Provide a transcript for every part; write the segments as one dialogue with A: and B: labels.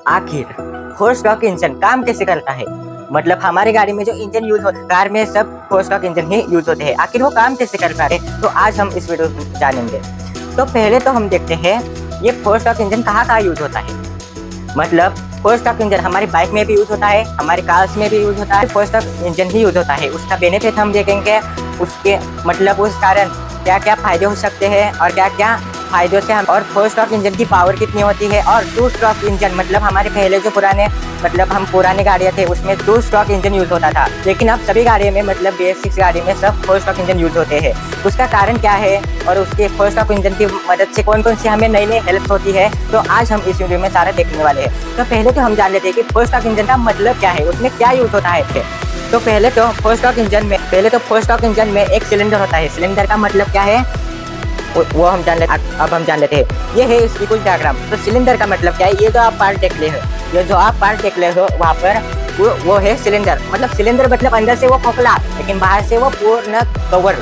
A: आखिर four stroke engine काम कैसे करता है? मतलब हमारी गाड़ी में जो इंजन यूज होता है, कार में सब फोर स्ट्रोक इंजन ही यूज होते हैं। आखिर वो काम कैसे करता है, तो आज हम इस वीडियो में जानेंगे। तो पहले तो हम देखते हैं ये फोर स्ट्रोक इंजन कहाँ यूज होता है। मतलब फोर स्ट्रोक इंजन हमारी बाइक में भी यूज होता है, हमारी कार्स में भी यूज होता है। फोर स्ट्रोक इंजन ही यूज होता है। उसका बेनिफिट हम देखेंगे, उसके मतलब उस कारण क्या क्या फायदे हो सकते हैं और क्या क्या फायदों से हम, और फोर स्ट्रोक इंजन की पावर कितनी होती है। और टू स्ट्रोक इंजन मतलब हमारे पहले जो हम पुराने गाड़ियाँ थे उसमें टू स्ट्रोक इंजन यूज होता था, लेकिन अब सभी गाड़ियों में मतलब बेसिक्स गाड़ी में सब फोर स्ट्रोक इंजन यूज होते हैं। उसका कारण क्या है और उसके फोर स्ट्रोक इंजन की मदद से कौन कौन सी हमें नई नई हेल्प होती है, तो आज हम इस वीडियो में सारा देखने वाले हैं। तो पहले तो हम जान लेते हैं कि फोर स्ट्रोक इंजन का मतलब क्या है, उसमें क्या यूज होता है। तो पहले तो फोर स्ट्रोक इंजन में एक सिलेंडर होता है। सिलेंडर का मतलब क्या है वो हम जान लेते हैं। अब हम जान लेते हैं, ये है इसकी कुछ डायग्राम। तो सिलेंडर का मतलब क्या है, ये जो आप पार्ट देख रहे हो, ये जो आप पार्ट देख रहे हो वहाँ पर वो है सिलेंडर। मतलब सिलेंडर मतलब अंदर से वो खोखला लेकिन बाहर से वो पूर्ण कवर,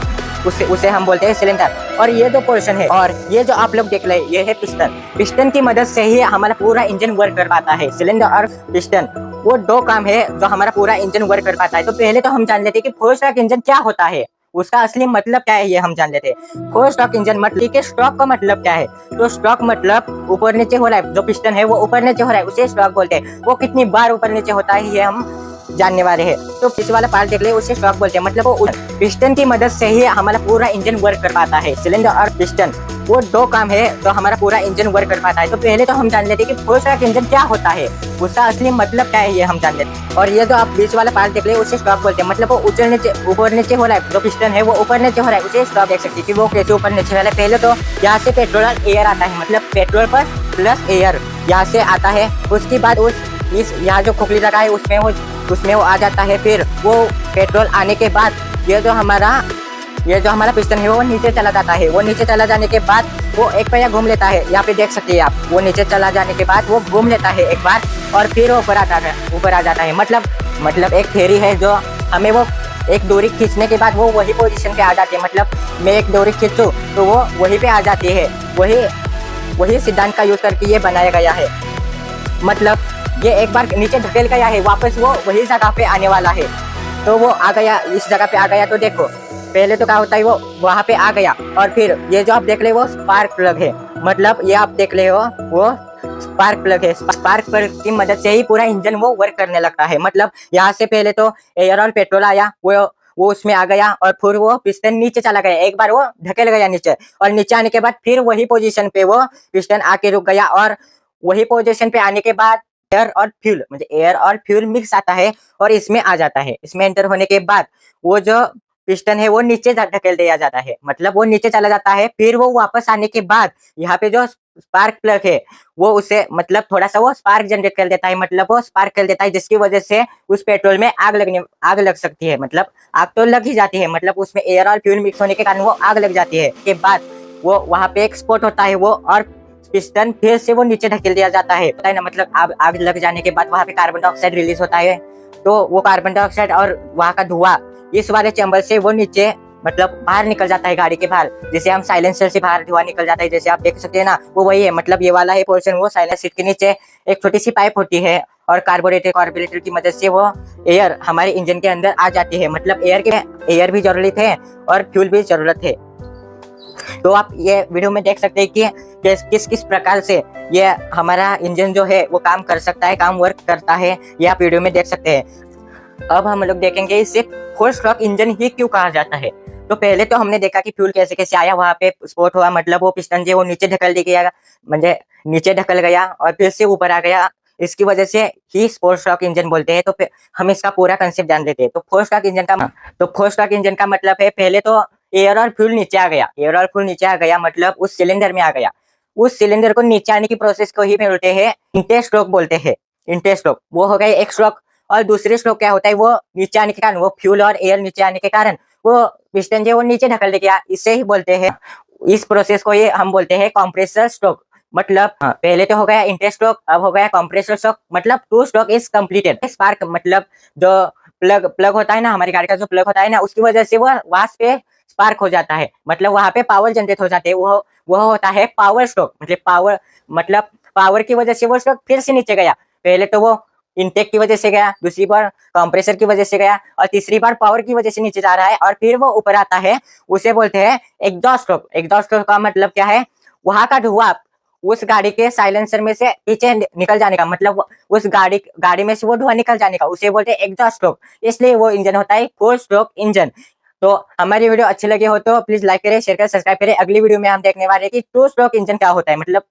A: उसे हम बोलते हैं सिलेंडर। और ये जो पोर्शन है, और ये जो आप लोग देख रहे हैं, ये है पिस्टन। पिस्टन की मदद से ही हमारा पूरा इंजन वर्क कर पाता है। सिलेंडर और पिस्टन वो दो काम है जो हमारा पूरा इंजन वर्क कर पाता है। तो पहले तो हम जान लेते हैं कि फोर स्ट्रोक इंजन क्या होता है, उसका असली मतलब क्या है, ये हम जान लेते हैं। फोर स्ट्रोक इंजन मतलब के स्ट्रोक का मतलब क्या है। तो स्ट्रोक मतलब ऊपर नीचे हो रहा है, जो पिस्टन है वो ऊपर नीचे हो रहा है, उसे स्ट्रोक बोलते हैं। वो कितनी बार ऊपर नीचे होता है ये हम जानने वाले हैं। तो पीछे वाला पार्ट देख ले, उसे स्ट्रोक बोलते हैं। मतलब वो पिस्टन की मदद से ही हमारा पूरा इंजन वर्क कर पाता है। सिलेंडर और पिस्टन वो दो काम है तो हमारा पूरा इंजन वर्क कर पाता है। तो पहले तो हम जान लेते हैं कि फोर स्ट्रोक इंजन क्या होता है, उसका असली मतलब क्या है, ये हम जान लेते हैं। और ये जो आप बीच वाला पार्ट देख ले, उसे स्ट्रोक बोलते हैं। मतलब वो ऊपर नीचे हो रहा है, जो पिस्टन है वो ऊपर नीचे हो रहा है, उसे स्ट्रोक देख सकते हैं कि वो कैसे ऊपर नीचे हो रहा है। पहले तो यहाँ से पेट्रोल और एयर आता है, मतलब पेट्रोल पर प्लस एयर यहाँ से आता है। उसके बाद यहाँ जो खोखली जगह है उसमें वो आ जाता है। फिर वो पेट्रोल आने के बाद ये जो हमारा पिस्टन है वो नीचे चला जाता है। वो नीचे चला जाने के बाद वो एक पहिया घूम लेता है, यहाँ पे देख सकते हैं आप। वो नीचे चला जाने के बाद वो घूम लेता है एक बार और फिर वो ऊपर आ जाता है। मतलब एक थ्योरी है जो हमें वो एक डोरी खींचने के बाद वो वही पोजीशन पे आ जाती है। मतलब मैं एक डोरी खींचूं तो वो वहीं पे आ जाती है। वही सिद्धांत का यूज करके ये बनाया गया है। मतलब ये एक बार नीचे धकेल गया है, वापस वो वही जगह पे आने वाला है। तो वो आ गया, इस जगह पे आ गया। तो देखो पहले तो क्या होता है, वो वहाँ पे आ गया और फिर ये जो आप देख रहे हो वो स्पार्क प्लग है। मतलब ये आप देख रहे हो वो स्पार्क प्लग है। स्पार्क प्लग की मदद से ही पूरा इंजन वो वर्क करने लगता है। मतलब यहाँ से पहले तो एयर और पेट्रोल आया, वो उसमें आ गया और फिर वो पिस्टन नीचे चला गया। एक बार वो ढकेल गया नीचे, और नीचे आने के बाद फिर वही पोजीशन पे वो पिस्टन आके रुक गया। और वही पोजीशन पे आने के बाद एयर और फ्यूल मिक्स आता है और इसमें आ जाता है। इसमें एंटर होने के बाद वो जो पिस्टन है वो नीचे धकेल दिया जाता है, मतलब वो नीचे चला जाता है। फिर वो वापस आने के बाद यहाँ पे जो स्पार्क प्लग है वो उसे मतलब थोड़ा सा वो स्पार्क जनरेट कर देता है। मतलब वो स्पार्क कर देता है जिसकी वजह से उस पेट्रोल में आग लग सकती है। मतलब आग तो लग ही जाती है, मतलब उसमें एयर और फ्यूल मिक्स होने के कारण वो आग लग जाती है। के बाद वो वहाँ पे एक स्पॉट होता है वो, और पिस्टन फिर से वो नीचे ढकेल दिया जाता है ना। मतलब आग लग जाने के बाद वहाँ पे कार्बन डाइऑक्साइड रिलीज होता है। तो वो कार्बन डाइऑक्साइड और वहाँ का धुआं इस वाले चैम्बर से वो नीचे मतलब बाहर निकल जाता है गाड़ी के बाहर, जैसे हम साइलेंसर से बाहर धुआं निकल जाता है, जैसे आप देख सकते हैं ना, वो वही है। मतलब ये वाला है पोर्शन, वो साइलेंसर सीट के नीचे एक छोटी सी पाइप होती है और कार्बोरेटर की मदद से वो एयर हमारे इंजन के अंदर आ जाती है। मतलब एयर भी जरूरत है और फ्यूल भी जरूरत है। तो आप ये वीडियो में देख सकते हैं कि किस प्रकार से ये हमारा इंजन जो है वो काम कर सकता है, काम वर्क करता है, ये आप वीडियो में देख सकते हैं। अब हम लोग देखेंगे इसे फोर स्ट्रोक इंजन ही क्यों कहा जाता है। तो पहले तो हमने देखा कि फ्यूल कैसे कैसे आया, वहाँ पे स्पॉट हुआ, मतलब वो पिस्टन जो वो नीचे ढकल दिया गया, मतलब नीचे ढकल गया और फिर से ऊपर आ गया। इसकी वजह से ही फोर स्ट्रोक इंजन बोलते हैं। तो हम इसका पूरा कंसेप्ट जान लेते हैं। तो फोर स्ट्रोक इंजन का मतलब है, पहले तो एयर और फ्यूल नीचे आ गया, मतलब उस सिलेंडर में आ गया। उस सिलेंडर को नीचे आने की प्रोसेस को ही बोलते हैं इंटेस्ट्रोक बोलते हैं। इंटेस्ट्रोक वो हो गया एक स्ट्रोक। और दूसरे स्ट्रोक क्या होता है, वो नीचे आने के कारण, वो फ्यूल और एयर नीचे आने के कारण वो पिस्टन जो वो नीचे ढकल गया, इसे ही बोलते हैं, इस प्रोसेस को ये हम बोलते हैं कंप्रेसर स्ट्रोक। मतलब पहले तो हो गया इंटेस्ट्रोक, अब हो गया कंप्रेसर स्ट्रोक। मतलब two stroke is completed. Spark मतलब जो प्लग होता है ना, हमारी गाड़ी का जो प्लग होता है ना, उसकी वजह से वो वहां पे स्पार्क हो जाता है, मतलब वहां पे पावर जनरेट हो जाते हैं। वो होता है पावर स्ट्रोक। मतलब पावर की वजह से वो स्ट्रोक फिर से नीचे गया। पहले तो वो इनटेक की वजह से गया, दूसरी बार कंप्रेसर की वजह से गया और तीसरी बार पावर की वजह से नीचे जा रहा है और फिर वो ऊपर आता है, उसे बोलते हैं एग्जॉस्ट स्ट्रोक। एग्जॉस्ट स्ट्रोक का मतलब क्या है? वहां का धुआं उस गाड़ी के साइलेंसर में से पीछे निकल जाने का, मतलब उस गाड़ी में से वो धुआं निकल जाने का, उसे बोलते हैं एग्जॉस्ट स्ट्रोक। इसलिए वो इंजन होता है 4 स्ट्रोक इंजन। तो हमारी वीडियो अच्छी लगी हो तो प्लीज लाइक करें, शेयर करें, सब्सक्राइब करें। अगली वीडियो में हम देखने वाले हैं कि 2 स्ट्रोक इंजन क्या होता है, मतलब